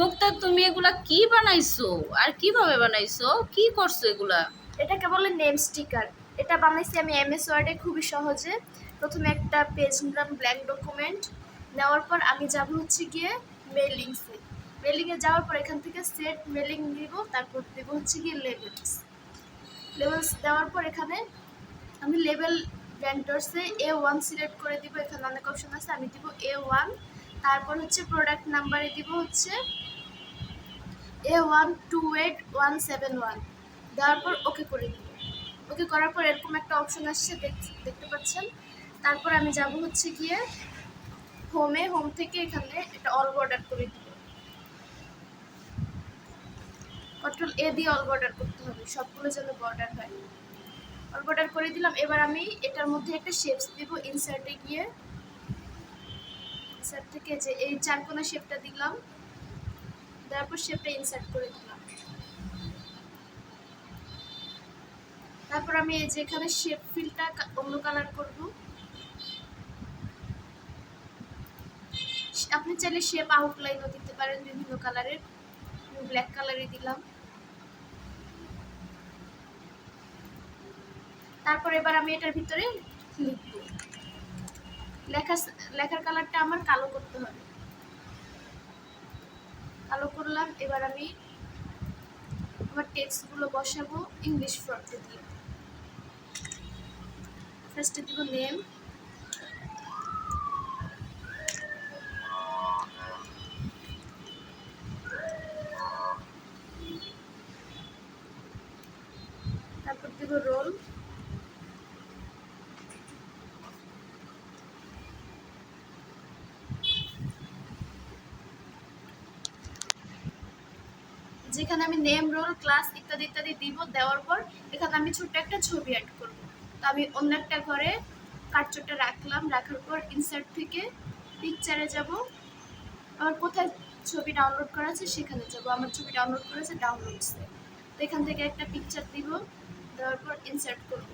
মুক্তা, তুমি এগুলা কি বানাইছো আর কিভাবে বানাইছো? কি করছো এগুলা? এটাকে বলে নেম স্টিকার। এটা বানাইছি আমি এমএস ওয়ার্ডে খুবই সহজে। প্রথমে একটা পেজ নিলাম, ব্ল্যাঙ্ক ডকুমেন্ট। নেওয়ার পর আমি যাব হচ্ছে গিয়ে মেলিংসে। মেলিংয়ে যাওয়ার পর এখান থেকে সেট মেলিং দিব, তারপর দেবো হচ্ছে গিয়ে লেভেলস। লেভেলস দেওয়ার পর এখানে আমি লেভেল ভেন্ডরসে A1 সিলেক্ট করে দিব। এখানে অনেক অপশন আছে, আমি দিব A1। তারপর হচ্ছে প্রোডাক্ট নাম্বারে দিব হচ্ছে A128171। দেওয়ার পর ওকে করে দিব। ওকে করার পর এরকম একটা অপশন আসছে, দেখতে পাচ্ছেন। তারপর আমি যাব হচ্ছে গিয়ে হোম থেকে এখানে একটা অল বর্ডার করে দিব। Ctrl A দিয়ে অল বর্ডার করতে হবে, সবগুলো যেন বর্ডার হয়। অল বর্ডার করে দিলাম। এবার আমি এটার মধ্যে একটা শেপস দিব। ইনসার্টে গিয়ে ইনসার্ট থেকে যে এই চারকোনা শেপটা দিলাম, তারপর শেপটা ইনসার্ট করে দিলাম। তারপর আমি এই যে এখানে শেপ ফিলটা অন্য কালার করব। আপনি চাইলে শেপ আউটলাইনও দিতে পারেন বিভিন্ন কালারের। আমি ব্ল্যাক কালারই দিলাম। তারপর এবার আমি এটার ভিতরে লিখব। লেখার কালারটা আমার কালো করতে হবে। কালো করলাম। এবার আমি আমার টেক্সটগুলো বসাবো ইংলিশ ফন্টে দিয়ে। ফার্স্টে দিব নেম, তারপর দিব রোল, যেখানে আমি নেম, রোল, ক্লাস ইত্যাদি ইত্যাদি দিব। দেওয়ার পর এখানে আমি ছোট্ট একটা ছবি অ্যাড করব। তো আমি অন্য একটা ঘরে কার্টুনটা রাখলাম। রাখার পর ইনসার্ট থেকে পিকচারে যাব। আমার কোথায় ছবি ডাউনলোড করা আছে সেখানে যাব। আমার ছবি ডাউনলোড করা আছে ডাউনলোডসে। তো এখান থেকে একটা পিকচার দিব। দেওয়ার পর ইনসার্ট করব।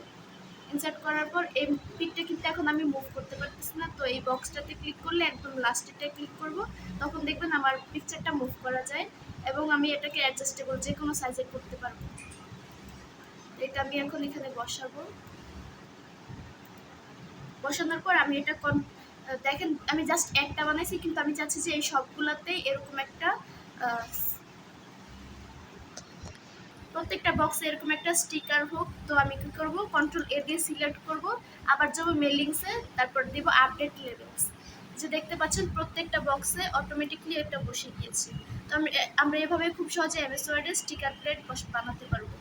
ইনসার্ট করার পর এই পিকটা কিন্তু এখন আমি মুভ করতে পারতেছি না। তো এই বক্সটাতে ক্লিক করলে একদম লাস্টেরটায় ক্লিক করব, তখন দেখবেন আমার পিকচারটা মুভ করা যায়। এবং আমি এটাকে অ্যাডজাস্টেবল যে কোনো সাইজে করতে পারবো। এটা আমি এখন এখানে বসাবো। বসানোর পর আমি এটা দেখেন আমি জাস্ট একটা বানাইছি, কিন্তু আমি চাচ্ছি যে এই সবগুলোতেই এরকম একটা প্রত্যেকটা বক্সে এরকম একটা স্টিকার হোক। তো আমি কি করব, Ctrl A দিয়ে সিলেক্ট করব। আবার যাব মেলিংসে, তারপর দিব আপডেট লেভেলস। যে দেখতে পাচ্ছেন প্রত্যেকটা বক্সে অটোমেটিকলি এটা বসে গিয়েছে। তো আমরা এভাবে খুব সহজে এমএস ওয়ার্ডে স্টিকার প্লেট বানাতে পারবো।